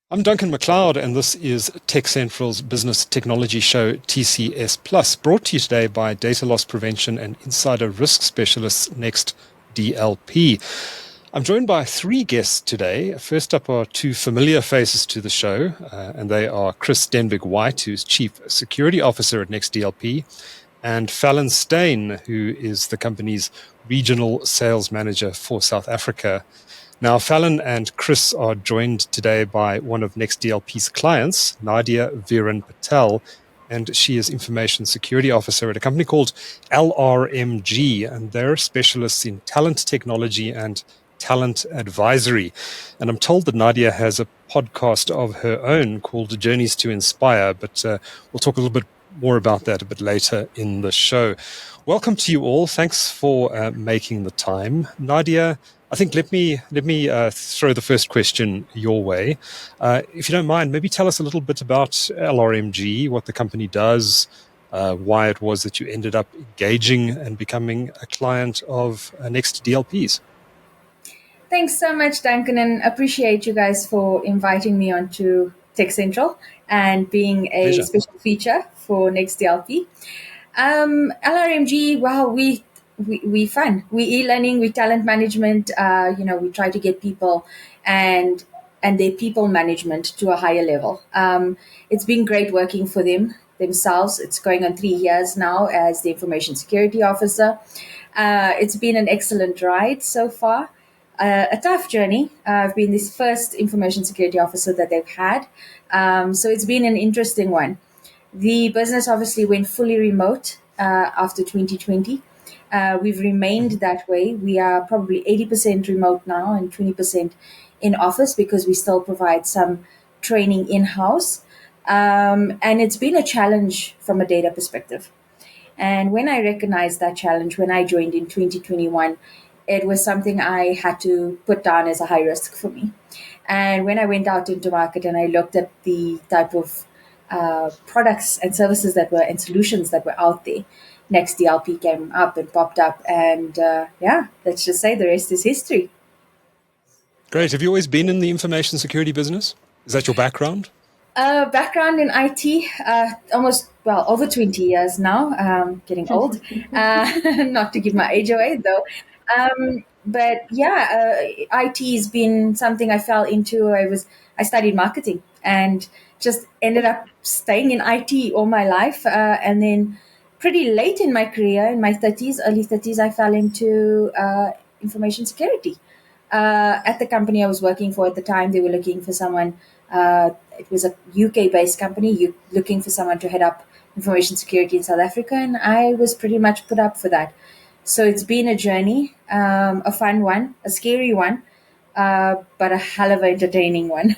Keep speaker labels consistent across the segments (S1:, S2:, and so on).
S1: I'm Duncan McLeod, and this is Tech Central's business technology show, TCS Plus, brought to you today by data loss prevention and insider risk specialists, Next DLP. I'm joined by three guests today. First up are two familiar faces to the show, and they are Chris Denbigh-White, who's Chief Security Officer at Next DLP, and Fallon Steyn, who is the company's Regional Sales Manager for South Africa. Now, Fallon and Chris are joined today by one of Next DLP's clients, Nadia Veeran-Patel, and she is Information Security Officer at a company called LRMG, and they're specialists in talent technology and talent advisory. And I'm told that Nadia has a podcast of her own called Journeys to Inspire, but we'll talk a little bit more about that a bit later in the show. Welcome to you all. Thanks for making the time. Nadia, I think let me throw the first question your way. If you don't mind, maybe tell us a little bit about LRMG, what the company does, why it was that you ended up engaging and becoming a client of Next DLPs.
S2: Thanks so much, Duncan, and appreciate you guys for inviting me onto Tech Central and being a
S1: Pleasure.
S2: Special feature for Next DLP. LRMG, wow, we fun. We e-learning, we talent management. We try to get people and their people management to a higher level. It's been great working for themselves. It's going on 3 years now as the Information Security Officer. It's been an excellent ride so far. A tough journey. I've been this first Information Security Officer that they've had. So it's been an interesting one. The business obviously went fully remote after 2020. We've remained that way. We are probably 80% remote now and 20% in office because we still provide some training in-house. And it's been a challenge from a data perspective. And when I recognized that challenge, when I joined in 2021, it was something I had to put down as a high risk for me. And when I went out into market and I looked at the type of products and services and solutions that were out there, Next DLP came up and popped up. And let's just say the rest is history.
S1: Great. Have you always been in the information security business? Is that your background?
S2: Background in IT, over 20 years now, getting old. Not to give my age away, though. IT has been something I fell into. I studied marketing and just ended up staying in IT all my life. And then pretty late in my career, in my 30s, early 30s, I fell into information security. At the company I was working for at the time, they were looking for someone. It was a UK-based company, looking for someone to head up information security in South Africa, and I was pretty much put up for that. So it's been a journey, a fun one, a scary one, but a hell of an entertaining one.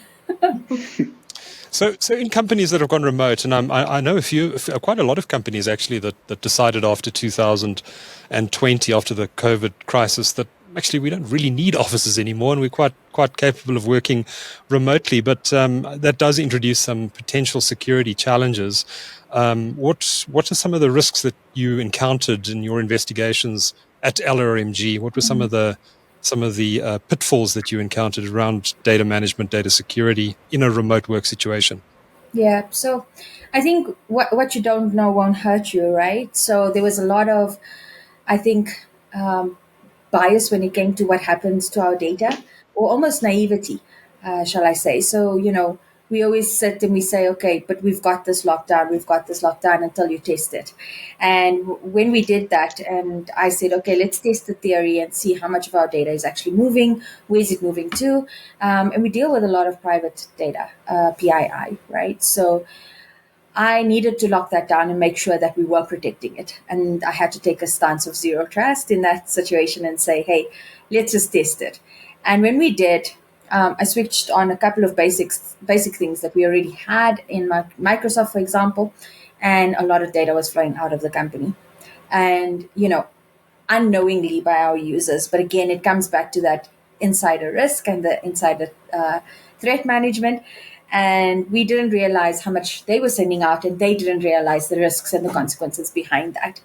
S1: So in companies that have gone remote, and I know quite a lot of companies actually that decided after 2020, after the COVID crisis, that actually we don't really need offices anymore, and we're quite capable of working remotely. But that does introduce some potential security challenges. What are some of the risks that you encountered in your investigations at LRMG? What were some of the pitfalls that you encountered around data management, data security in a remote work situation?
S2: Yeah, so I think what you don't know won't hurt you, right? So there was a lot of, I think, bias when it came to what happens to our data, or almost naivety, shall I say. So, we always sit and we say, okay, but we've got this lockdown until you test it. And when we did that, and I said, okay, let's test the theory and see how much of our data is actually moving, where is it moving to? And we deal with a lot of private data, PII, right? So I needed to lock that down and make sure that we were protecting it. And I had to take a stance of zero trust in that situation and say, hey, let's just test it. And when we did, I switched on a couple of basic things that we already had in Microsoft, for example, and a lot of data was flowing out of the company. And, unknowingly by our users. But again, it comes back to that insider risk and the insider threat management. And we didn't realize how much they were sending out, and they didn't realize the risks and the consequences behind that.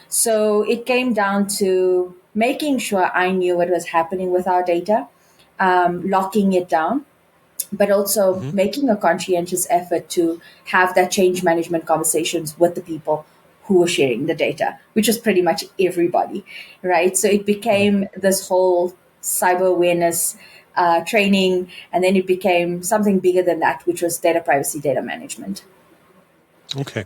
S2: So it came down to making sure I knew what was happening with our data, locking it down, but also making a conscientious effort to have that change management conversations with the people who were sharing the data, which was pretty much everybody, right? So it became this whole cyber awareness training, and then it became something bigger than that, which was data privacy, data management.
S1: Okay.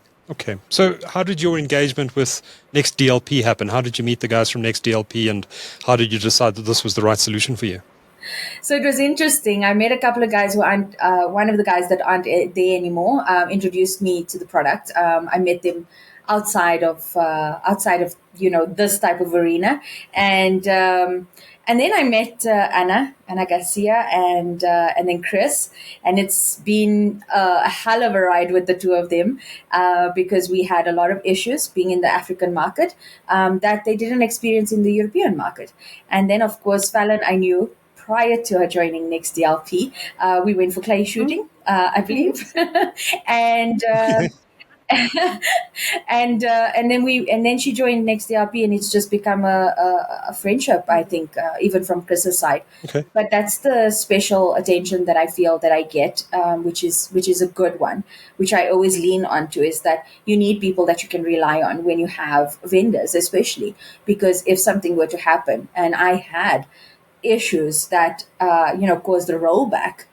S1: So how did your engagement with Next DLP happen? How did you meet the guys from Next DLP, and how did you decide that this was the right solution for you?
S2: So it was interesting. I met a couple of guys who aren't, one of the guys that aren't there anymore, introduced me to the product. I met them outside of this type of arena, and then I met Anna Garcia, and then Chris, and it's been a hell of a ride with the two of them because we had a lot of issues being in the African market that they didn't experience in the European market. And then, of course, Fallon, I knew prior to her joining Next DLP, we went for clay shooting, I believe, and. And then she joined Next DLP, and it's just become a friendship, I think, even from Chris's side.
S1: Okay.
S2: But that's the special attention that I feel that I get, which is a good one, which I always lean onto, is that you need people that you can rely on when you have vendors, especially because if something were to happen, and I had issues that caused a rollback,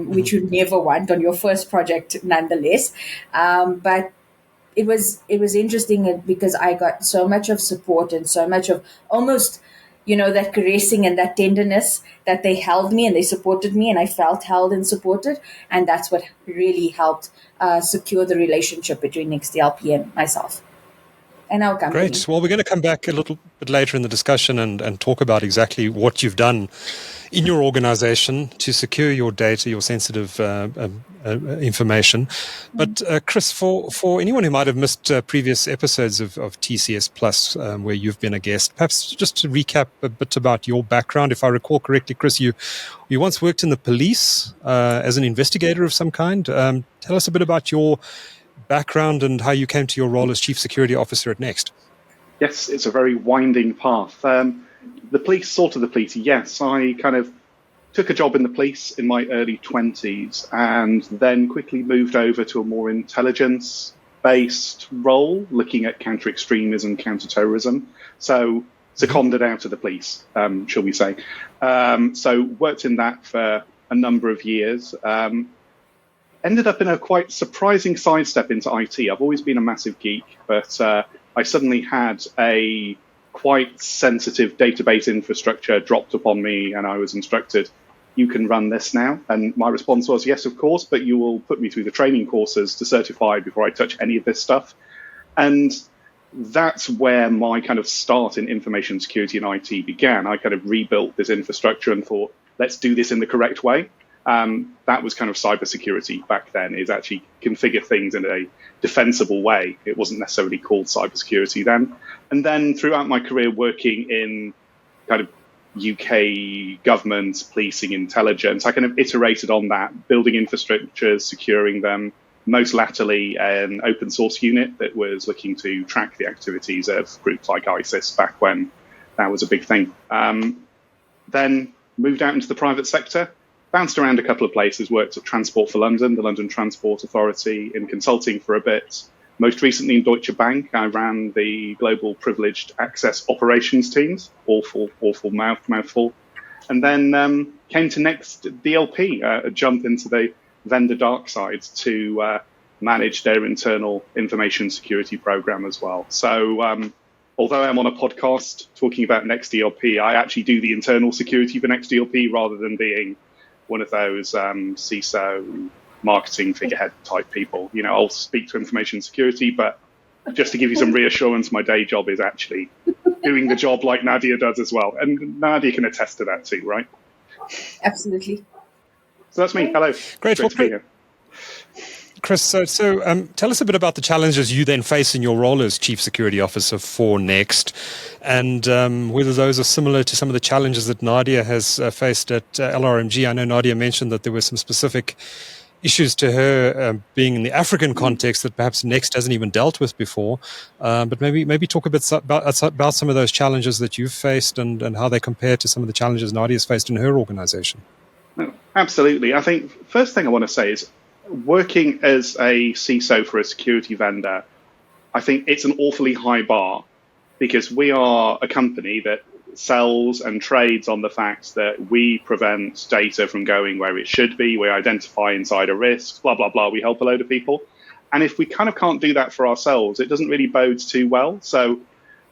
S2: which you never want on your first project nonetheless. But it was interesting because I got so much of support and so much of almost, that caressing and that tenderness, that they held me and they supported me, and I felt held and supported. And that's what really helped secure the relationship between Next DLP and myself. And our company.
S1: Great. Well, we're going to come back a little bit later in the discussion and talk about exactly what you've done in your organization to secure your data, your sensitive information. But Chris, for anyone who might have missed previous episodes of TCS Plus, where you've been a guest, perhaps just to recap a bit about your background. If I recall correctly, Chris, you once worked in the police as an investigator of some kind. Tell us a bit about your background and how you came to your role as Chief Security Officer at Next.
S3: Yes, it's a very winding path. The police, sort of the police, yes. I kind of took a job in the police in my early 20s and then quickly moved over to a more intelligence-based role, looking at counter-extremism, counter-terrorism. So seconded out of the police, shall we say. So worked in that for a number of years. Ended up in a quite surprising sidestep into IT. I've always been a massive geek, but I suddenly had a quite sensitive database infrastructure dropped upon me, and I was instructed, you can run this now. And my response was, yes, of course, but you will put me through the training courses to certify before I touch any of this stuff. And that's where my kind of start in information security and IT began. I kind of rebuilt this infrastructure and thought, let's do this in the correct way. That was kind of cybersecurity back then, is actually configure things in a defensible way. It wasn't necessarily called cybersecurity then. And then throughout my career working in kind of UK government, policing, intelligence, I kind of iterated on that, building infrastructures, securing them, most latterly an open source unit that was looking to track the activities of groups like ISIS back when that was a big thing. Then moved out into the private sector. Bounced around a couple of places, worked at Transport for London, the London Transport Authority, in consulting for a bit. Most recently in Deutsche Bank, I ran the global privileged access operations teams. Awful mouthful. And then came to Next DLP, a jump into the vendor dark side to manage their internal information security program as well. So although I'm on a podcast talking about Next DLP, I actually do the internal security for Next DLP rather than being one of those CISO marketing figurehead type people. I'll speak to information security, but just to give you some reassurance, my day job is actually doing the job like Nadia does as well. And Nadia can attest to that too, right?
S2: Absolutely.
S3: So that's me. Hello.
S1: Great
S3: to be here.
S1: Chris, so tell us a bit about the challenges you then face in your role as Chief Security Officer for Next, and whether those are similar to some of the challenges that Nadia has faced at LRMG. I know Nadia mentioned that there were some specific issues to her being in the African context that perhaps Next hasn't even dealt with before. But maybe talk a bit about some of those challenges that you've faced and how they compare to some of the challenges Nadia's faced in her organization.
S3: Absolutely. I think first thing I want to say is working as a CISO for a security vendor, I think it's an awfully high bar because we are a company that sells and trades on the fact that we prevent data from going where it should be. We identify insider risks, blah, blah, blah. We help a load of people. And if we kind of can't do that for ourselves, it doesn't really bode too well. So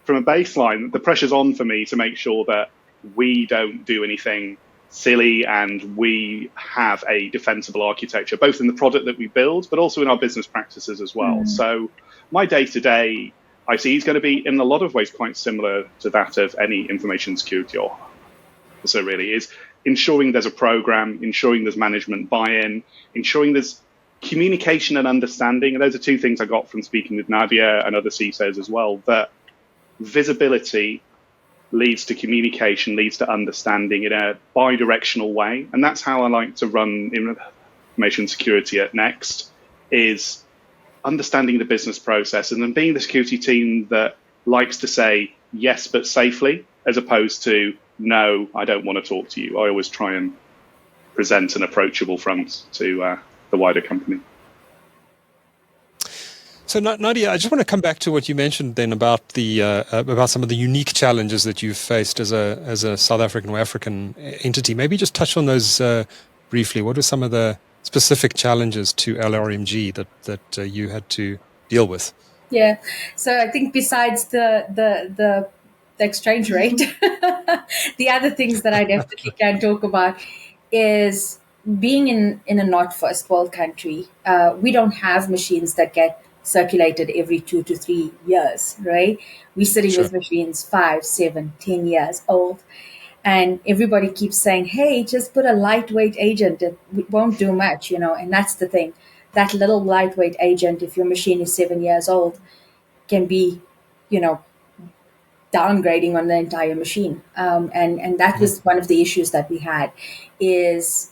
S3: from a baseline, the pressure's on for me to make sure that we don't do anything silly and we have a defensible architecture, both in the product that we build, but also in our business practices as well. So my day-to-day, I see, is going to be in a lot of ways quite similar to that of any information security officer, really, is ensuring there's a program, ensuring there's management buy-in, ensuring there's communication and understanding. And those are two things I got from speaking with Nadia and other CISOs as well, that visibility leads to communication, leads to understanding in a bi-directional way. And that's how I like to run information security at Next, is understanding the business process and then being the security team that likes to say yes, but safely, as opposed to no, I don't want to talk to you. I always try and present an approachable front to the wider company.
S1: So Nadia, I just want to come back to what you mentioned then about the about some of the unique challenges that you've faced as a South African or African entity. Maybe just touch on those briefly. What are some of the specific challenges to LRMG that you had to deal with?
S2: Yeah, so I think besides the exchange rate, the other things that I definitely can talk about is being in a not first world country. We don't have machines that get circulated every 2 to 3 years, right? We're sitting with machines 5, 7, 10 years old. And everybody keeps saying, hey, just put a lightweight agent. It won't do much, and that's the thing. That little lightweight agent, if your machine is 7 years old, can be, downgrading on the entire machine. And that was one of the issues that we had is,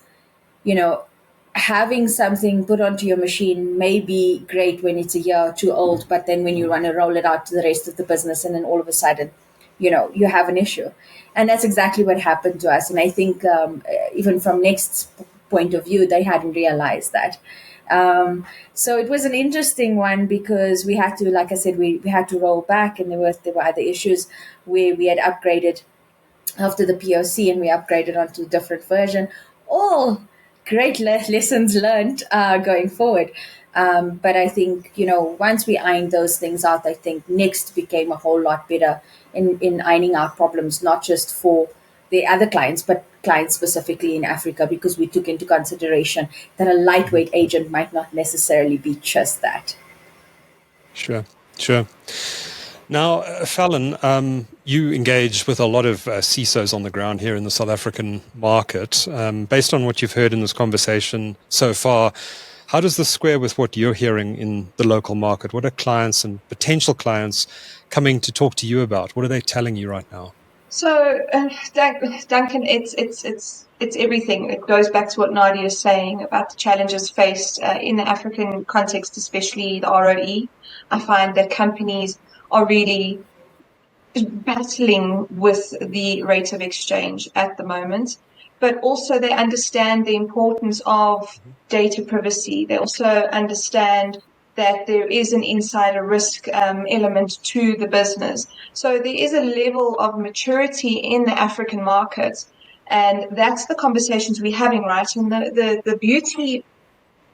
S2: having something put onto your machine may be great when it's a year or two old, but then when you want to roll it out to the rest of the business and then all of a sudden, you have an issue. And that's exactly what happened to us. And I think even from Next's point of view, they hadn't realized that. So it was an interesting one because we had to, like I said, we had to roll back, and there were other issues where we had upgraded after the POC and we upgraded onto a different version. All great lessons learned going forward. But I think, once we ironed those things out, I think Next became a whole lot better in ironing out problems, not just for the other clients, but clients specifically in Africa, because we took into consideration that a lightweight agent might not necessarily be just that.
S1: Sure. Now, Fallon, you engage with a lot of CISOs on the ground here in the South African market. Based on what you've heard in this conversation so far, how does this square with what you're hearing in the local market? What are clients and potential clients coming to talk to you about? What are they telling you right now?
S4: So, Duncan, it's everything. It goes back to what Nadia is saying about the challenges faced in the African context, especially the ROE. I find that companies are really battling with the rate of exchange at the moment, but also they understand the importance of data privacy. They also understand that there is an insider risk element to the business. So there is a level of maturity in the African market, and that's the conversations we're having, right? And the beauty,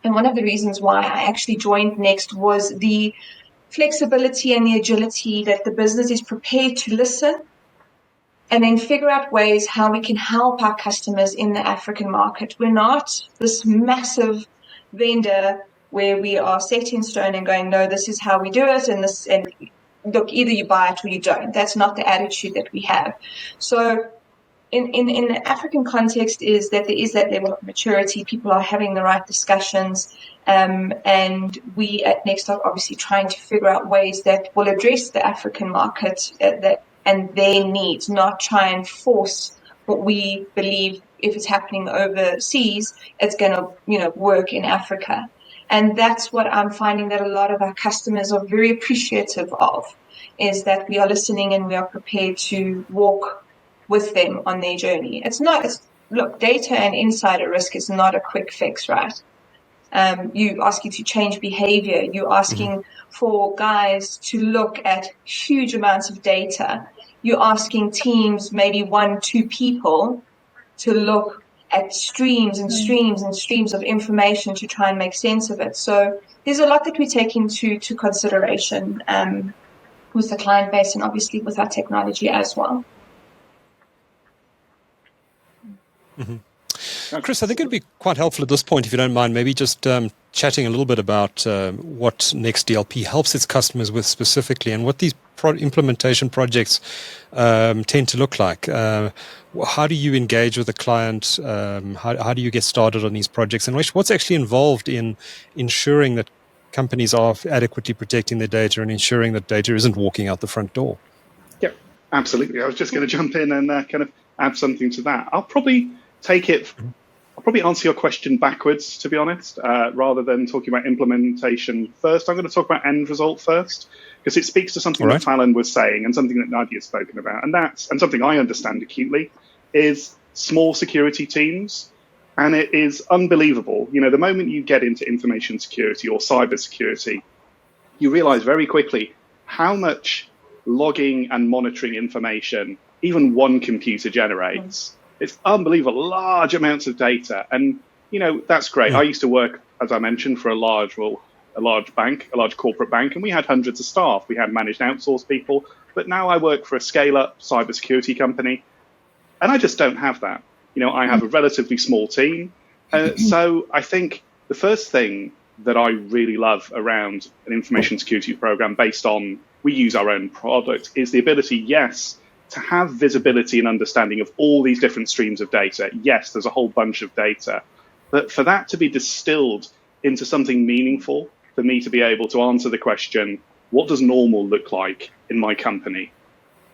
S4: and one of the reasons why I actually joined Next was the flexibility and the agility that the business is prepared to listen and then figure out ways how we can help our customers in the African market. We're not this massive vendor where we are set in stone and going, no, this is how we do it, and look, either you buy it or you don't. That's not the attitude that we have. So in the African context is that there is that level of maturity. People are having the right discussions, and we at Next are obviously trying to figure out ways that will address the African market and their needs, not try and force what we believe, if it's happening overseas, it's going to work in Africa. And that's what I'm finding that a lot of our customers are very appreciative of, is that we are listening and we are prepared to walk with them on their journey. It's look, data and insider risk is not a quick fix, right? You asking to change behavior. You're asking for guys to look at huge amounts of data. You're asking teams, maybe 1-2 people, to look at streams and streams and streams of information to try and make sense of it. So there's a lot that we take into consideration with the client base and obviously with our technology as well.
S1: Chris, I think it'd be quite helpful at this point, if you don't mind, maybe just chatting a little bit about what Next DLP helps its customers with specifically, and what these implementation projects tend to look like. How do you engage with the client? How do you get started on these projects? And what's actually involved in ensuring that companies are adequately protecting their data and ensuring that data isn't walking out the front door?
S3: Yeah, absolutely. I was just going to jump in and kind of add something to that. I'll probably answer your question backwards, to be honest, rather than talking about implementation first. I'm going to talk about end result first, because it speaks to something that Fallon was saying and something that Nadia has spoken about. And something I understand acutely is small security teams. And it is unbelievable. You know, the moment you get into information security or cyber security, you realize very quickly how much logging and monitoring information even one computer generates. It's unbelievable, large amounts of data. And, you know, that's great. I used to work, as I mentioned, for a large bank, a large corporate bank, and we had hundreds of staff. We had managed outsourced people. But now I work for a scale-up cybersecurity company, and I just don't have that. You know, I have a relatively small team. So I think the first thing that I really love around an information security program based on, we use our own product, is the ability, yes, to have visibility and understanding of all these different streams of data. Yes, there's a whole bunch of data. But for that to be distilled into something meaningful, for me to be able to answer the question, what does normal look like in my company?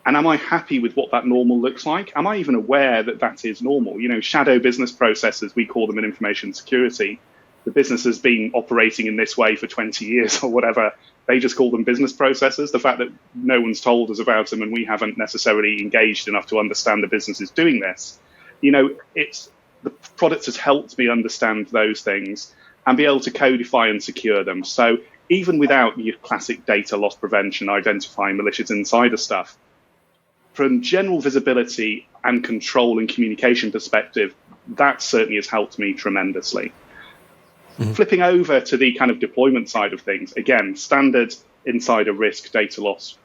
S3: And am I happy with what that normal looks like? Am I even aware that that is normal? You know, shadow business processes, we call them in information security. The business has been operating in this way for 20 years or whatever. They just call them business processes. The fact that no one's told us about them and we haven't necessarily engaged enough to understand the business is doing this. You know, the product has helped me understand those things and be able to codify and secure them. So even without your classic data loss prevention, identifying malicious insider stuff, from general visibility and control and communication perspective, that certainly has helped me tremendously. Flipping over to the kind of deployment side of things, again, standard insider risk data loss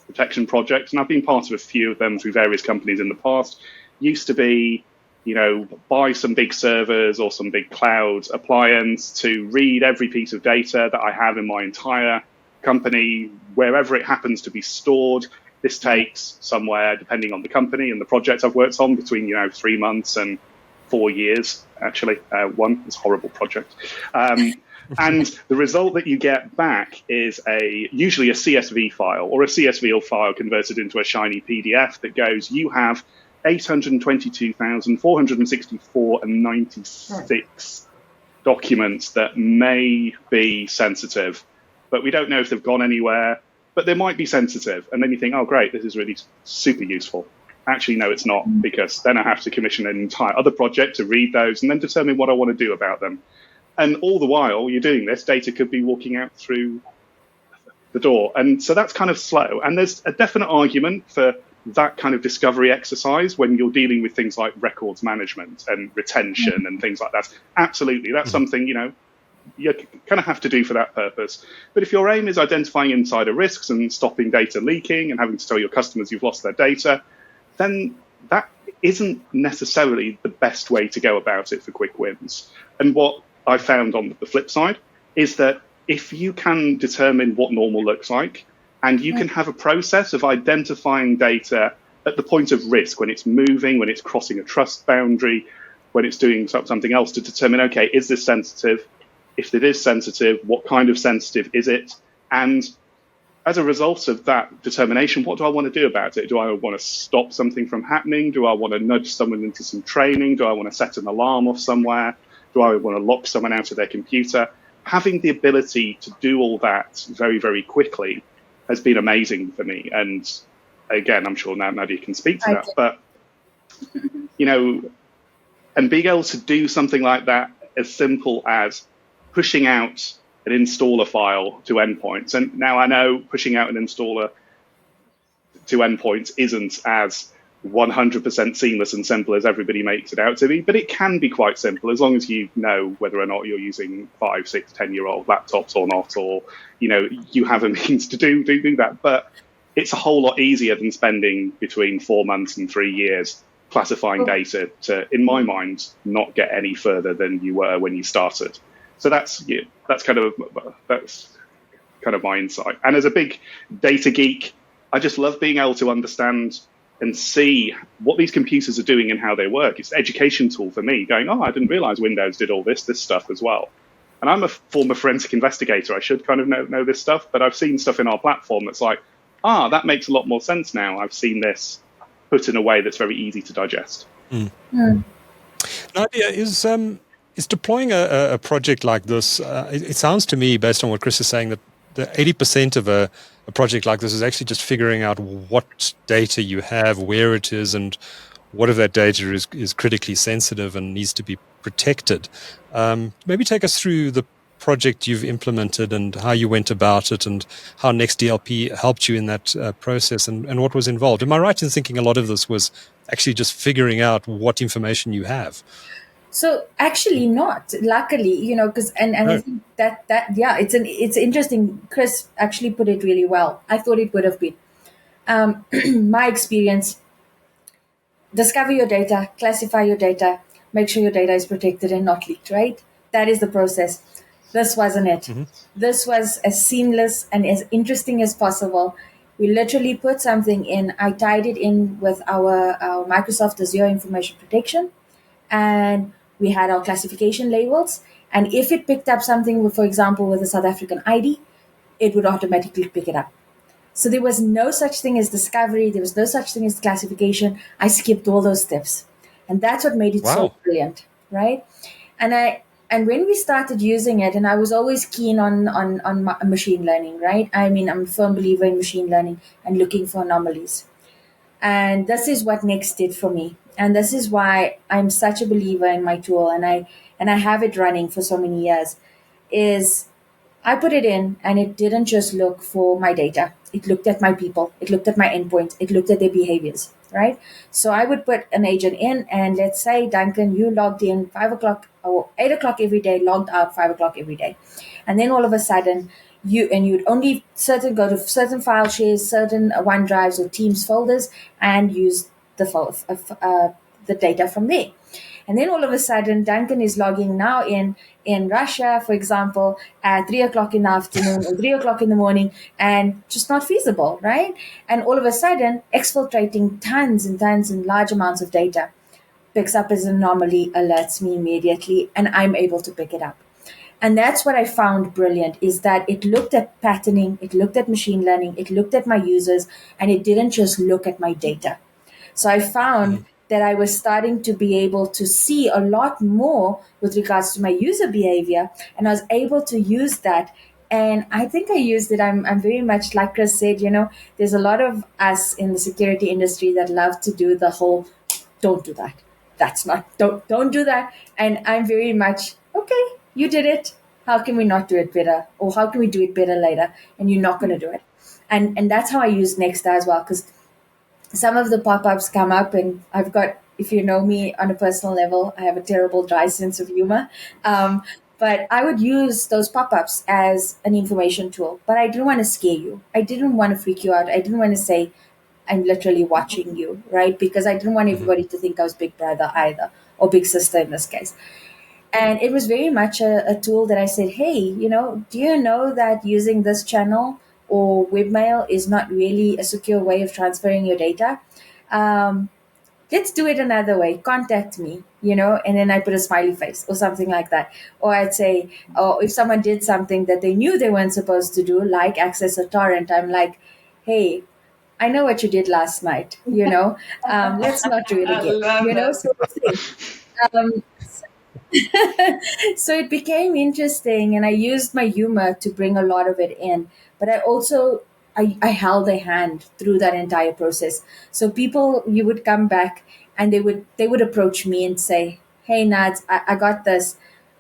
S3: protection projects, and I've been part of a few of them through various companies in the past. Used to be, you know, buy some big servers or some big cloud appliance to read every piece of data that I have in my entire company, wherever it happens to be stored. This takes somewhere, depending on the company and the project I've worked on, between, you know, 3 months and 4 years, actually. One is a horrible project. And the result that you get back is usually a CSV file or a CSV file converted into a shiny PDF that goes, you have 822,464 and 96 documents that may be sensitive, but we don't know if they've gone anywhere, but they might be sensitive. And then you think, oh, great, this is really super useful. Actually, no, it's not, because then I have to commission an entire other project to read those and then determine what I want to do about them. And all the while you're doing this, data could be walking out through the door. And so that's kind of slow. And there's a definite argument for that kind of discovery exercise when you're dealing with things like records management and retention and things like that. Absolutely. That's something, you know, you kind of have to do for that purpose. But if your aim is identifying insider risks and stopping data leaking and having to tell your customers you've lost their data, then that isn't necessarily the best way to go about it for quick wins. And what I found on the flip side is that if you can determine what normal looks like, and you can have a process of identifying data at the point of risk, when it's moving, when it's crossing a trust boundary, when it's doing something else, to determine, okay, is this sensitive? If it is sensitive, what kind of sensitive is it? And as a result of that determination, what do I want to do about it? Do I want to stop something from happening? Do I want to nudge someone into some training? Do I want to set an alarm off somewhere? Do I want to lock someone out of their computer? Having the ability to do all that very, very quickly has been amazing for me. And again, I'm sure now Nadia can speak to that. But, you know, And being able to do something like that as simple as pushing out an installer file to endpoints. And now I know pushing out an installer to endpoints isn't as 100% seamless and simple as everybody makes it out to be, but it can be quite simple as long as you know whether or not you're using 5, 6, 10-year-old laptops or not, or you have a means to do that. But it's a whole lot easier than spending between 4 months and 3 years classifying data to, in my mind, not get any further than you were when you started. So that's kind of my insight. And as a big data geek, I just love being able to understand and see what these computers are doing and how they work. It's an education tool for me, going, I didn't realize Windows did all this stuff as well. And I'm a former forensic investigator. I should kind of know this stuff, but I've seen stuff in our platform that's like, that makes a lot more sense now. I've seen this put in a way that's very easy to digest.
S1: Nadia, is deploying a project like this, it sounds to me, based on what Chris is saying, that the 80% of a project like this is actually just figuring out what data you have, where it is, and what of that data is critically sensitive and needs to be protected. Maybe take us through the project you've implemented and how you went about it and how Next DLP helped you in that process and what was involved. Am I right in thinking a lot of this was actually just figuring out what information you have?
S2: So actually not, luckily, because I think that it's interesting. Chris actually put it really well. I thought it would have been. My experience: discover your data, classify your data, make sure your data is protected and not leaked. Right? That is the process. This wasn't it. Mm-hmm. This was as seamless and as interesting as possible. We literally put something in. I tied it in with our Microsoft Azure Information Protection, and we had our classification labels. And if it picked up something, for example, with a South African ID, it would automatically pick it up. So there was no such thing as discovery. There was no such thing as classification. I skipped all those steps. And that's what made it so brilliant, right? And when we started using it, and I was always keen on machine learning, right? I mean, I'm a firm believer in machine learning and looking for anomalies. And this is what Next did for me. And this is why I'm such a believer in my tool, and I have it running for so many years, is I put it in and it didn't just look for my data. It looked at my people. It looked at my endpoints. It looked at their behaviors, right? So I would put an agent in, and let's say, Duncan, you logged in 5 o'clock or 8 o'clock every day, logged out 5 o'clock every day. And then all of a sudden, you'd only go to certain file shares, certain OneDrives or Teams folders, and use the data from there. And then all of a sudden, Duncan is logging now in Russia, for example, at 3 o'clock in the afternoon or 3 o'clock in the morning, and just not feasible, right? And all of a sudden, exfiltrating tons and tons and large amounts of data, picks up as an anomaly, alerts me immediately, and I'm able to pick it up. And that's what I found brilliant, is that it looked at patterning, it looked at machine learning, it looked at my users, and it didn't just look at my data. So I found that I was starting to be able to see a lot more with regards to my user behavior, and I was able to use that. And I think I used it. I'm very much, like Chris said, there's a lot of us in the security industry that love to do the whole, don't do that. That's not, don't do that. And I'm very much, okay, you did it. How can we not do it better? Or how can we do it better later? And you're not going to do it. And that's how I use Next as well, because some of the pop-ups come up, and I've got, if you know me on a personal level, I have a terrible dry sense of humor. But I would use those pop-ups as an information tool. But I didn't want to scare you. I didn't want to freak you out. I didn't want to say, I'm literally watching you, right? Because I didn't want everybody to think I was Big Brother either, or Big Sister in this case. And it was very much a tool that I said, hey, do you know that using this channel or webmail is not really a secure way of transferring your data? Let's do it another way. Contact me, and then I put a smiley face or something like that. Or I'd say, if someone did something that they knew they weren't supposed to do, like access a torrent, I'm like, hey, I know what you did last night, let's not do it again, sort of thing. So it became interesting, and I used my humor to bring a lot of it in. But I also, I held a hand through that entire process. So people, you would come back and they would approach me and say, hey, Nads, I got this.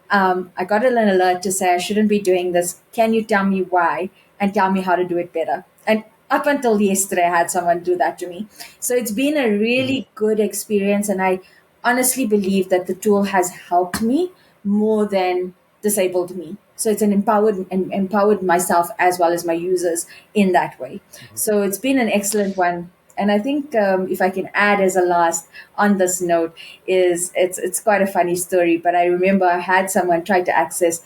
S2: I got an alert to say I shouldn't be doing this. Can you tell me why and tell me how to do it better? And up until yesterday, I had someone do that to me. So it's been a really good experience. And I honestly believe that the tool has helped me more than disabled me. So it's empowered myself as well as my users in that way. So it's been an excellent one. And I think if I can add as a last on this note is it's quite a funny story. But I remember I had someone try to access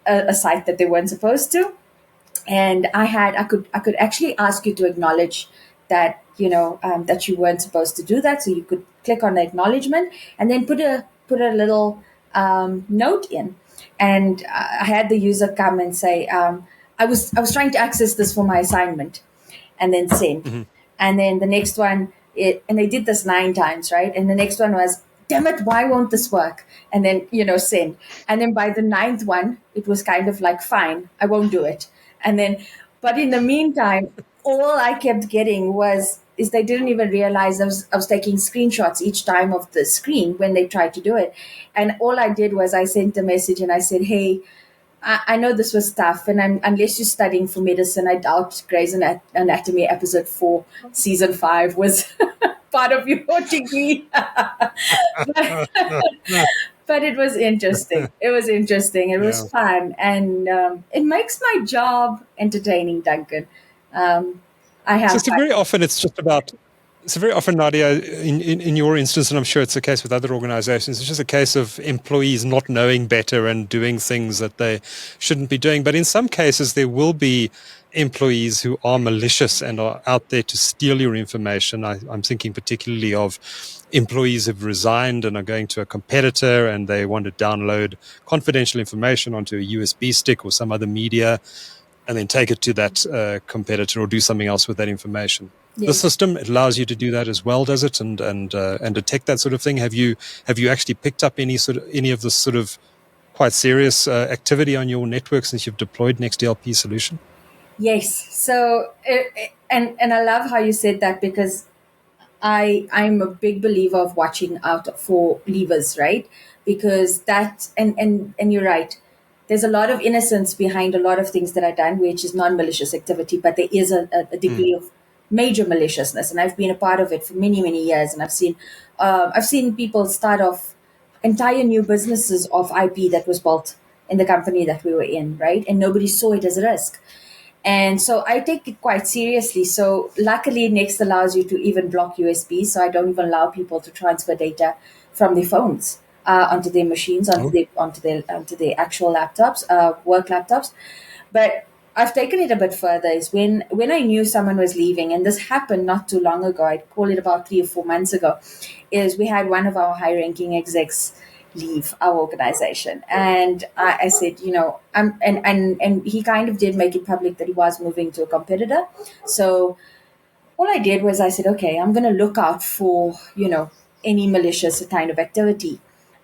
S2: a site that they weren't supposed to, and I could actually ask you to acknowledge that that you weren't supposed to do that. So you could click on the acknowledgement and then put a little note in, and I had the user come and say, I was trying to access this for my assignment, and then send. And then the next one, and they did this 9 times, right? And the next one was, damn it, why won't this work? And then, send. And then by the 9th one, it was kind of like, fine, I won't do it. And then, but in the meantime, all I kept getting is they didn't even realize I was taking screenshots each time of the screen when they tried to do it. And all I did was I sent a message and I said, hey, I know this was tough, and unless you're studying for medicine, I doubt Grey's Anatomy episode 4, season 5 was part of your degree. But it was interesting. It was interesting. It was fun, and it makes my job entertaining, Duncan. I have.
S1: So very often it's just about. So very often, Nadia, in your instance, and I'm sure it's the case with other organizations, it's just a case of employees not knowing better and doing things that they shouldn't be doing. But in some cases, there will be employees who are malicious and are out there to steal your information. I'm thinking particularly of employees who've resigned and are going to a competitor and they want to download confidential information onto a USB stick or some other media and then take it to that competitor or do something else with that information. Yes. The system, it allows you to do that as well, does it? And detect that sort of thing. Have you actually picked up any of this sort of quite serious activity on your network since you've deployed Next DLP solution?
S2: Yes. So and I love how you said that, because I'm a big believer of watching out for levers, right? Because that and you're right. There's a lot of innocence behind a lot of things that are done, which is non-malicious activity, but there is a degree of major maliciousness, and I've been a part of it for many, many years, and I've seen people start off entire new businesses of IP that was built in the company that we were in, right? And nobody saw it as a risk. And so I take it quite seriously. So luckily, Next allows you to even block USB. So I don't even allow people to transfer data from their phones onto their machines, onto their actual laptops, work laptops. But I've taken it a bit further. Is when I knew someone was leaving, and this happened not too long ago. I'd call it about 3 or 4 months ago. Is we had one of our high-ranking execs leave our organization, and I said, and he kind of did make it public that he was moving to a competitor. So all I did was I said, okay, I'm going to look out for any malicious kind of activity,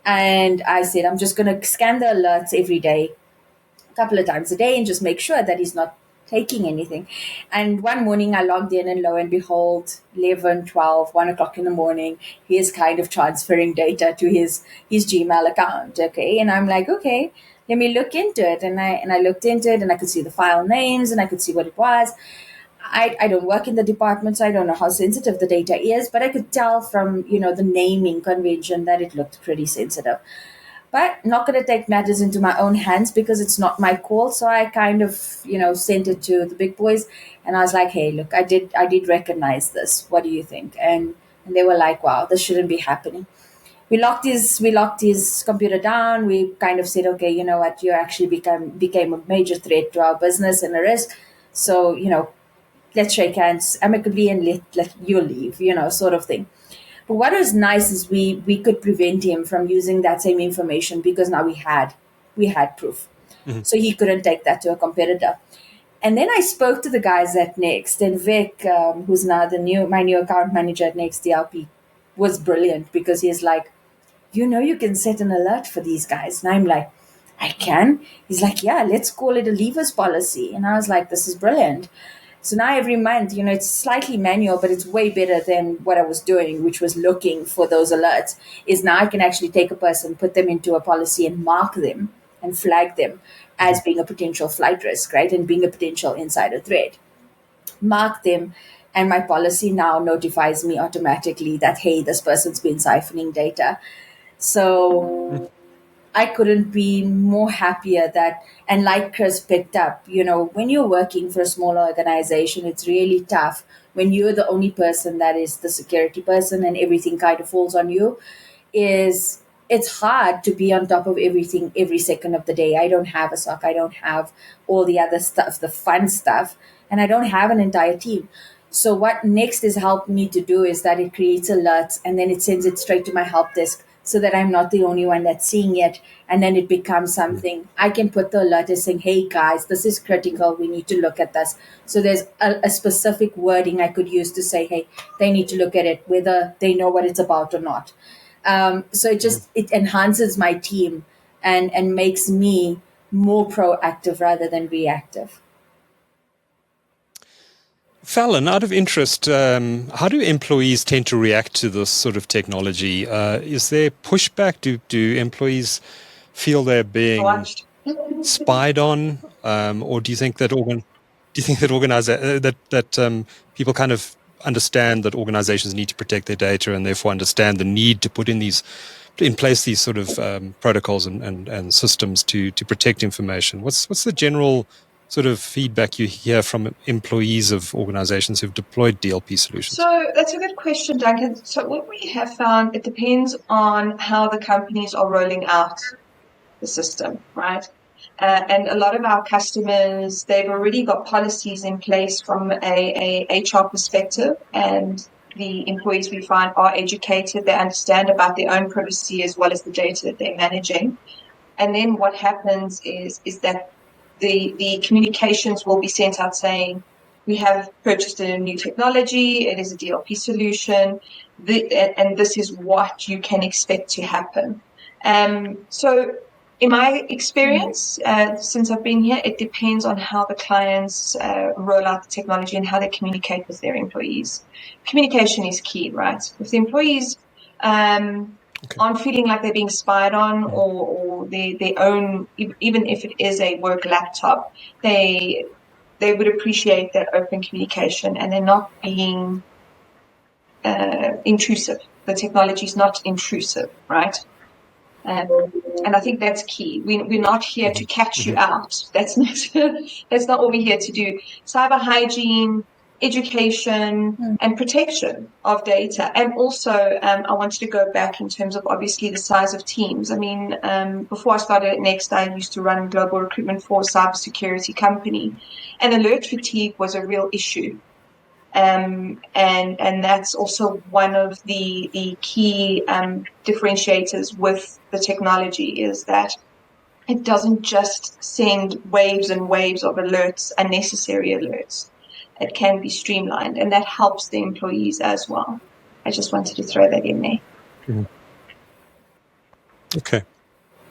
S2: and I said I'm just going to scan the alerts every day, a couple of times a day, and just make sure that he's not taking anything. And one morning I logged in, and lo and behold, 11, 12, 1 o'clock in the morning, he is kind of transferring data to his Gmail account. Okay. And I'm like, okay, let me look into it. And I looked into it, and I could see the file names, and I could see what it was. I don't work in the department, so I don't know how sensitive the data is, but I could tell from, the naming convention that it looked pretty sensitive. But not going to take matters into my own hands because it's not my call. So I kind of, sent it to the big boys, and I was like, hey, look, I did recognize this. What do you think? And they were like, wow, this shouldn't be happening. We locked his computer down. We kind of said, okay, you know what? You actually became a major threat to our business and a risk. So, let's shake hands amicably and let you leave, sort of thing. But what was nice is we could prevent him from using that same information because now we had proof. Mm-hmm. So he couldn't take that to a competitor. And then I spoke to the guys at Next, and Vic, who's now my new account manager at Next DLP, was brilliant because he's like, you can set an alert for these guys. And I'm like, I can? He's like, yeah, let's call it a levers policy. And I was like, this is brilliant. So now every month, it's slightly manual, but it's way better than what I was doing, which was looking for those alerts. Is now I can actually take a person, put them into a policy and mark them and flag them as being a potential flight risk, right? And being a potential insider threat. Mark them, and my policy now notifies me automatically that, hey, this person's been siphoning data. So I couldn't be more happier that, and like Chris picked up, when you're working for a smaller organization, it's really tough when you're the only person that is the security person and everything kind of falls on you. It's hard to be on top of everything every second of the day. I don't have a SOC. I don't have all the other stuff, the fun stuff, and I don't have an entire team. So what Next has helped me to do is that it creates alerts and then it sends it straight to my help desk so that I'm not the only one that's seeing it. And then it becomes something. I can put the alert as saying, hey guys, this is critical. We need to look at this. So there's a specific wording I could use to say, hey, they need to look at it, whether they know what it's about or not. So it enhances my team and makes me more proactive rather than reactive.
S1: Fallon, out of interest, how do employees tend to react to this sort of technology? Is there pushback? Do employees feel they're being spied on, or do you think that people kind of understand that organizations need to protect their data and therefore understand the need to put in place these sort of protocols and systems to protect information? What's the general sort of feedback you hear from employees of organizations who've deployed DLP solutions?
S4: So that's a good question, Duncan. So what we have found, it depends on how the companies are rolling out the system, right? And a lot of our customers, they've already got policies in place from a HR perspective, and the employees we find are educated. They understand about their own privacy as well as the data that they're managing. And then what happens is that the communications will be sent out saying, we have purchased a new technology, it is a DLP solution, and this is what you can expect to happen. So in my experience, since I've been here, it depends on how the clients roll out the technology and how they communicate with their employees. Communication is key, right? If the employees aren't feeling like they're being spied on or they own, even if it is a work laptop, they would appreciate that open communication and they're not being intrusive. The technology is not intrusive, right? And I think that's key. We're not here to catch you out. That's not what we're here to do. Cyber hygiene, education, and protection of data. And also, I wanted to go back in terms of obviously the size of teams. I mean, before I started at Next, I used to run global recruitment for a cybersecurity company, and alert fatigue was a real issue. And that's also one of the key differentiators with the technology is that it doesn't just send waves and waves of alerts, unnecessary alerts. It can be streamlined, and that helps the employees as well. I just wanted to throw that in there.
S1: Mm-hmm. Okay.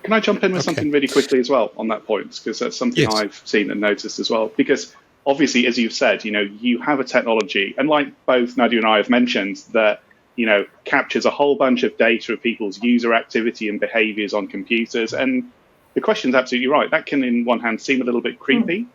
S3: Can I jump in with something really quickly as well on that point? Because that's something I've seen and noticed as well. Because obviously, as you've said, you have a technology, and like both Nadia and I have mentioned, that, captures a whole bunch of data of people's user activity and behaviors on computers. And the question's absolutely right. That can, in one hand, seem a little bit creepy.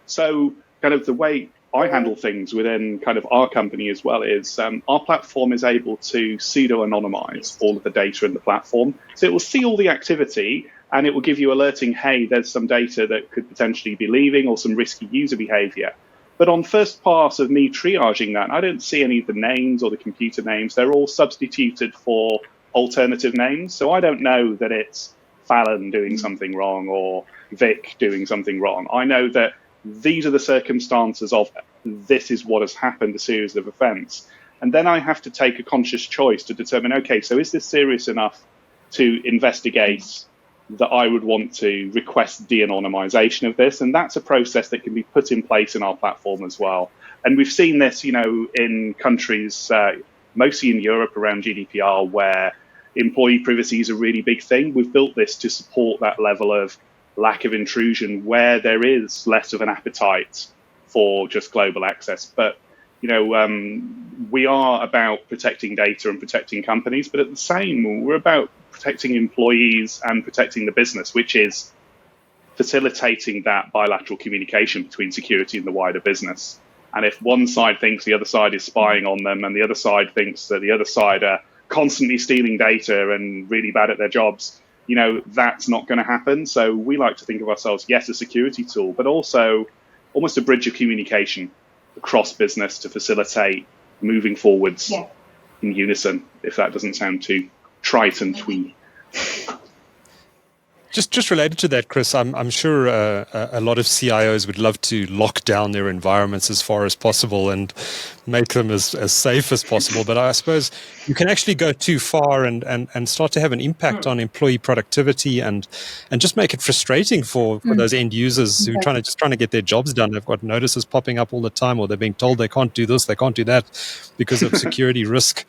S3: So kind of the way I handle things within kind of our company as well is our platform is able to pseudo-anonymize all of the data in the platform. So it will see all the activity, and it will give you alerting, hey, there's some data that could potentially be leaving or some risky user behavior. But on first pass of me triaging that, I don't see any of the names or the computer names. They're all substituted for alternative names. So I don't know that it's Fallon doing something wrong or Vic doing something wrong. I know that these are the circumstances of this is what has happened, a series of events. And then I have to take a conscious choice to determine, okay, so is this serious enough to investigate that I would want to request de-anonymization of this? And that's a process that can be put in place in our platform as well. And we've seen this, in countries, mostly in Europe around GDPR, where employee privacy is a really big thing. We've built this to support that level of lack of intrusion where there is less of an appetite for just global access. But, we are about protecting data and protecting companies, but at the same, we're about protecting employees and protecting the business, which is facilitating that bilateral communication between security and the wider business. And if one side thinks the other side is spying on them and the other side thinks that the other side are constantly stealing data and really bad at their jobs, that's not going to happen. So we like to think of ourselves, yes, a security tool, but also almost a bridge of communication across business to facilitate moving forwards in unison, if that doesn't sound too trite and twee.
S1: Just related to that, Chris, I'm sure a lot of CIOs would love to lock down their environments as far as possible and make them as safe as possible. But I suppose you can actually go too far and start to have an impact on employee productivity and just make it frustrating for those end users who are trying to get their jobs done. They've got notices popping up all the time, or they're being told they can't do this, they can't do that because of security risk.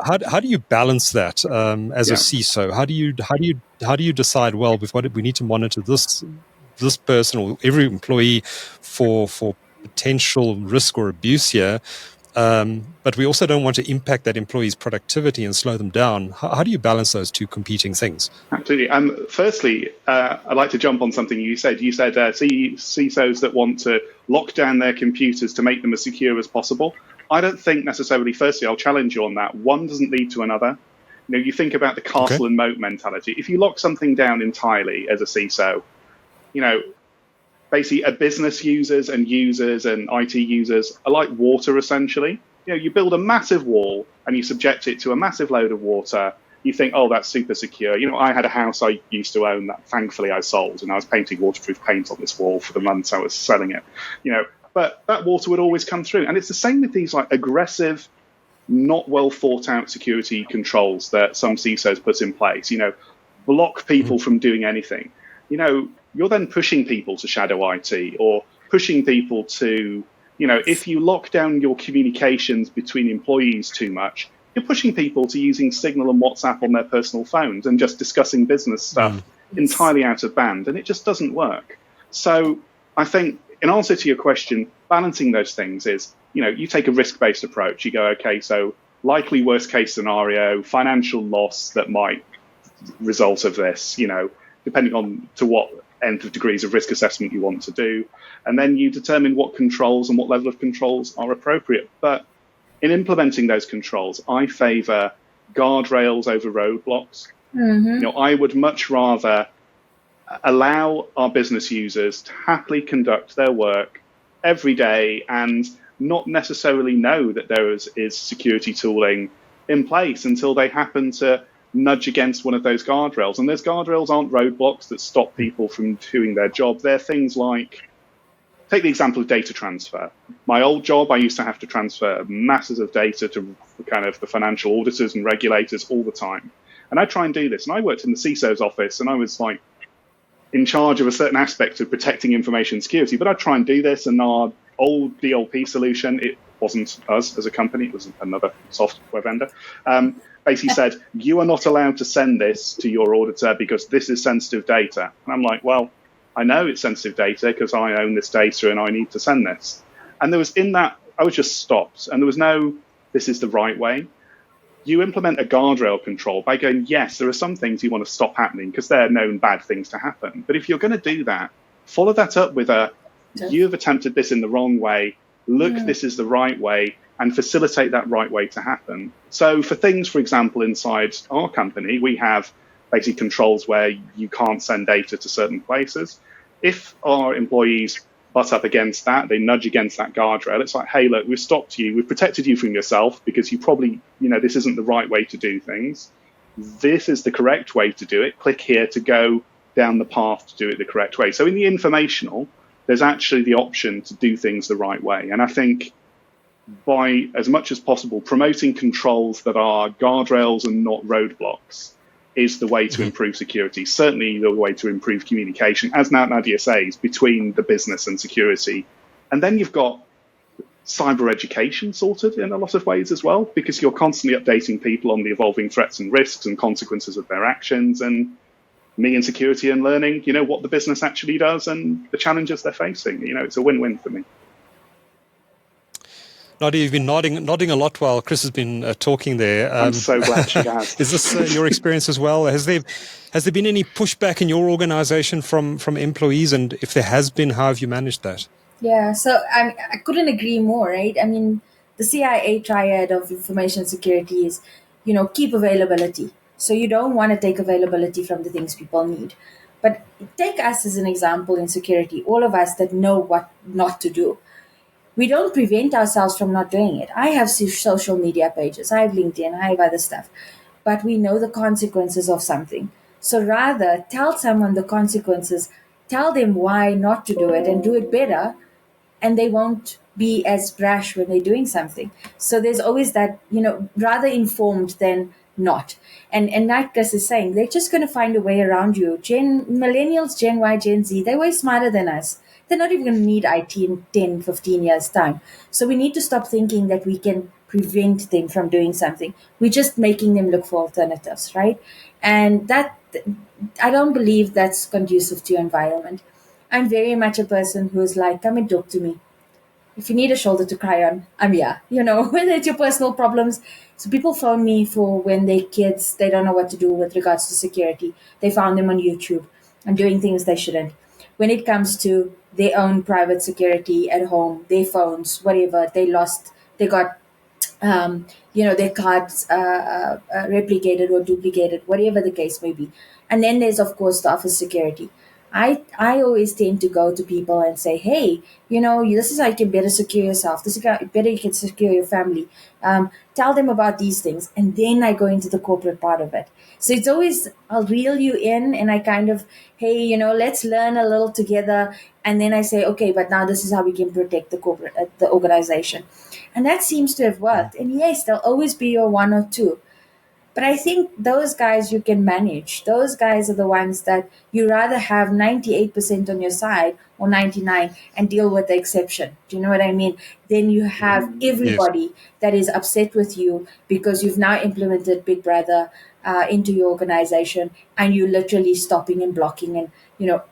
S1: How do you balance that as a CISO? How do you decide, well, we need to monitor this person or every employee for potential risk or abuse here, but we also don't want to impact that employee's productivity and slow them down. How do you balance those two competing things?
S3: Absolutely. Firstly, I'd like to jump on something you said. You said CISOs that want to lock down their computers to make them as secure as possible. I don't think necessarily, firstly, I'll challenge you on that. One doesn't lead to another. You think about the castle and moat mentality. If you lock something down entirely as a CISO, basically business users and IT users are like water, essentially. You build a massive wall and you subject it to a massive load of water. You think, oh, that's super secure. I had a house I used to own that thankfully I sold, and I was painting waterproof paint on this wall for the months I was selling it. But that water would always come through. And it's the same with these aggressive, not well thought out security controls that some CISOs put in place, block people from doing anything. You're then pushing people to shadow IT or pushing people to, if you lock down your communications between employees too much, you're pushing people to using Signal and WhatsApp on their personal phones and just discussing business stuff entirely out of band. And it just doesn't work. So I think, in answer to your question, balancing those things is, you take a risk-based approach. You go, okay, so likely worst-case scenario, financial loss that might result of this, depending on to what nth of degrees of risk assessment you want to do. And then you determine what controls and what level of controls are appropriate. But in implementing those controls, I favour guardrails over roadblocks. I would much rather allow our business users to happily conduct their work every day and not necessarily know that there is security tooling in place until they happen to nudge against one of those guardrails. And those guardrails aren't roadblocks that stop people from doing their job. They're things like, take the example of data transfer. My old job, I used to have to transfer masses of data to kind of the financial auditors and regulators all the time. And I try and do this. And I worked in the CISO's office, and I was in charge of a certain aspect of protecting information security, but I'd try and do this, and our old DLP solution, it wasn't us as a company, it was another software vendor, basically said, you are not allowed to send this to your auditor because this is sensitive data. And I'm like, well, I know it's sensitive data because I own this data and I need to send this. And there was in that, I was just stopped, and there was no, this is the right way. You implement a guardrail control by going, yes, there are some things you want to stop happening because they're known bad things to happen. But if you're going to do that, follow that up with you have attempted this in the wrong way. Look, this is the right way, and facilitate that right way to happen. So for things, for example, inside our company, we have basically controls where you can't send data to certain places. If our employees butt up against that, they nudge against that guardrail, it's like, hey, look, we've stopped you, we've protected you from yourself because you probably, this isn't the right way to do things. This is the correct way to do it. Click here to go down the path to do it the correct way. So in the informational, there's actually the option to do things the right way. And I think by as much as possible, promoting controls that are guardrails and not roadblocks is the way to improve security, certainly the way to improve communication, as Nadia says, between the business and security. And then you've got cyber education sorted in a lot of ways as well, because you're constantly updating people on the evolving threats and risks and consequences of their actions. And me in security and learning, what the business actually does and the challenges they're facing. It's a win-win for me.
S1: Nadia, you've been nodding a lot while Chris has been talking there.
S3: I'm so glad she has.
S1: Is this your experience as well? Has there been any pushback in your organization from employees? And if there has been, how have you managed that?
S2: Yeah, so I couldn't agree more, right? I mean, the CIA triad of information security is, keep availability. So you don't want to take availability from the things people need. But take us as an example in security, all of us that know what not to do. We don't prevent ourselves from not doing it. I have social media pages, I have LinkedIn, I have other stuff, but we know the consequences of something. So rather tell someone the consequences, tell them why not to do it and do it better, and they won't be as brash when they're doing something. So there's always that, rather informed than not. And like Chris is saying, they're just going to find a way around you. Millennials, Gen Y, Gen Z, they're way smarter than us. They're not even going to need IT in 10, 15 years' time. So we need to stop thinking that we can prevent them from doing something. We're just making them look for alternatives, right? And that, I don't believe that's conducive to your environment. I'm very much a person who's like, come and talk to me. If you need a shoulder to cry on, I'm here. Whether it's your personal problems. So people phone me for when they're kids, they don't know what to do with regards to security. They found them on YouTube and doing things they shouldn't. When it comes to their own private security at home, their phones, whatever, they got their cards replicated or duplicated, whatever the case may be. And then there's, of course, the office security. I always tend to go to people and say, hey, this is how you can better secure yourself. This is how better you can secure your family. Tell them about these things. And then I go into the corporate part of it. So it's always, I'll reel you in and I kind of, hey, let's learn a little together. And then I say, okay, but now this is how we can protect the organization. And that seems to have worked. And yes, there'll always be your one or two. But I think those guys you can manage. Those guys are the ones that you rather have 98% on your side or 99 and deal with the exception. Do you know what I mean? Then you have everybody that is upset with you because you've now implemented Big Brother into your organization and you're literally stopping and blocking and,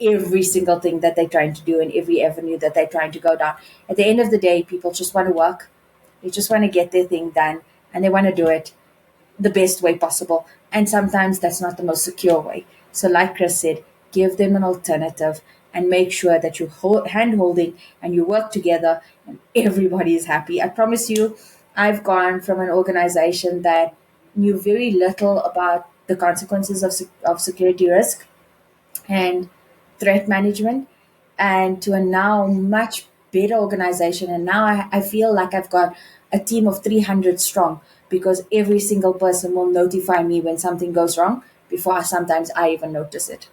S2: every single thing that they're trying to do and every avenue that they're trying to go down. At the end of the day, people just want to work. They just want to get their thing done and they want to do it the best way possible. And sometimes that's not the most secure way. So like Chris said, give them an alternative and make sure that you're hand-holding and you work together and everybody is happy. I promise you, I've gone from an organization that knew very little about the consequences of security risk and threat management and to a now much better organization. And now I feel like I've got a team of 300 strong because every single person will notify me when something goes wrong before sometimes I even notice it.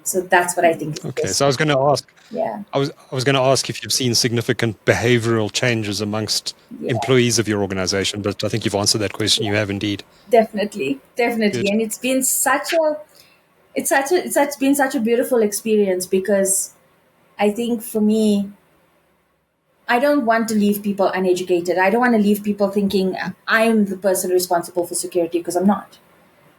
S2: So that's what I think is
S1: okay.
S2: best.
S1: So I was going to ask.
S2: Yeah.
S1: I was going to ask if you've seen significant behavioral changes amongst employees of your organization, but I think you've answered that question. You have indeed.
S2: Definitely. Good. And it's been been such a beautiful experience because I think for me, I don't want to leave people uneducated. I don't want to leave people thinking I'm the person responsible for security because I'm not.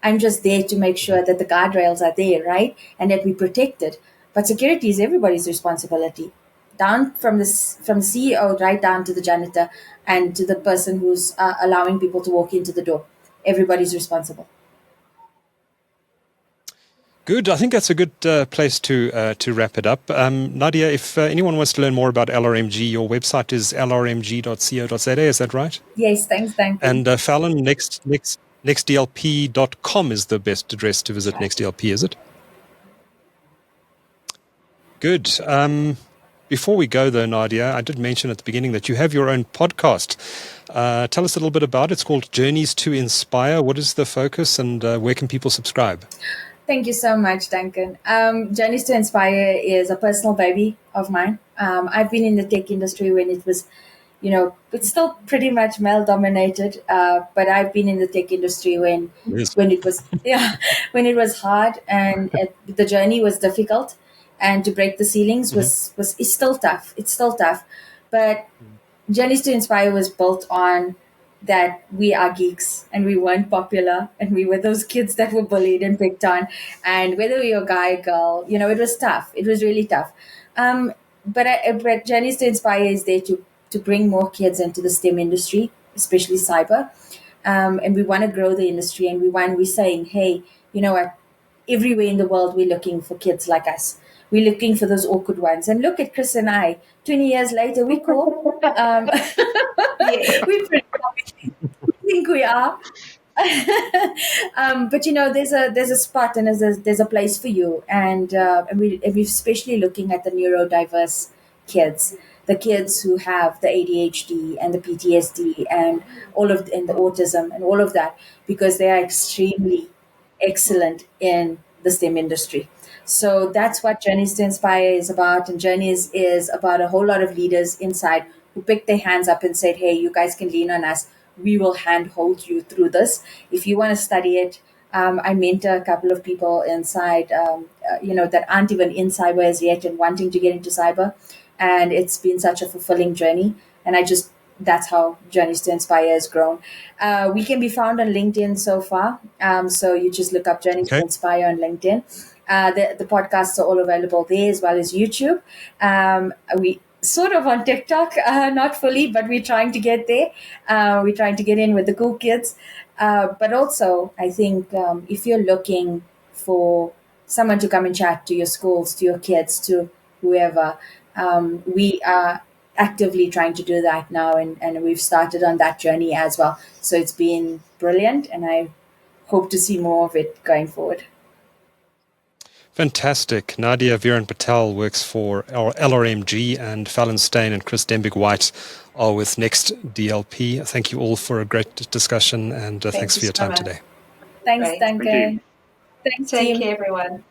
S2: I'm just there to make sure that the guardrails are there, right? And that we protect it. But security is everybody's responsibility. Down from the CEO right down to the janitor and to the person who's allowing people to walk into the door. Everybody's responsible.
S1: Good. I think that's a good place to wrap it up. Nadia, if anyone wants to learn more about LRMG, your website is lrmg.co.za. Is that right?
S2: Yes, thanks.
S1: And Fallon, nextdlp.com is the best address to visit. Next DLP, is it? Good. Before we go, though, Nadia, I did mention at the beginning that you have your own podcast. Tell us a little bit about it. It's called Journeys to Inspire. What is the focus and where can people subscribe?
S2: Thank you so much, Duncan. Journeys to Inspire is a personal baby of mine. I've been in the tech industry when it was, it's still pretty much male dominated. But I've been in the tech industry when it was, when it was hard and the journey was difficult, and to break the ceilings it's still tough. It's still tough, but Journeys to Inspire was built on that we are geeks and we weren't popular and we were those kids that were bullied and picked on, and whether we were guy, girl, it was tough. It was really tough. But Journeys to Inspire is there to to bring more kids into the STEM industry, especially cyber. And we want to grow the industry, and we're saying, hey, you know what? Everywhere in the world, we're looking for kids like us. We're looking for those awkward ones. And look at Chris and I. 20 years later, we're cool.
S4: Yeah.
S2: We pretty obviously think we are. But you know, there's a spot and there's a place for you, and we're especially looking at the neurodiverse kids, the kids who have the ADHD and the PTSD and and the autism and all of that, because they are extremely excellent in the STEM industry. So that's what Journeys to Inspire is about. And Journeys is about a whole lot of leaders inside who picked their hands up and said, hey, you guys can lean on us. We will handhold you through this. If you want to study it, I mentor a couple of people inside, that aren't even in cyber as yet and wanting to get into cyber. And it's been such a fulfilling journey. And that's how Journeys to Inspire has grown. We can be found on LinkedIn so far. So you just look up Journeys to Inspire on LinkedIn. The podcasts are all available there as well as YouTube. We sort of on TikTok, not fully, but we're trying to get there. We're trying to get in with the cool kids. But also, I think if you're looking for someone to come and chat to your schools, to your kids, to whoever, we are actively trying to do that now, and we've started on that journey as well. So it's been brilliant, and I hope to see more of it going forward.
S1: Fantastic. Nadia Veeran-Patel works for our LRMG, and Fallon Steyn and Chris Denbigh-White are with Next DLP. Thank you all for a great discussion, and thanks for your time today.
S2: Thanks, Duncan.
S4: Thanks, team. Take care, everyone.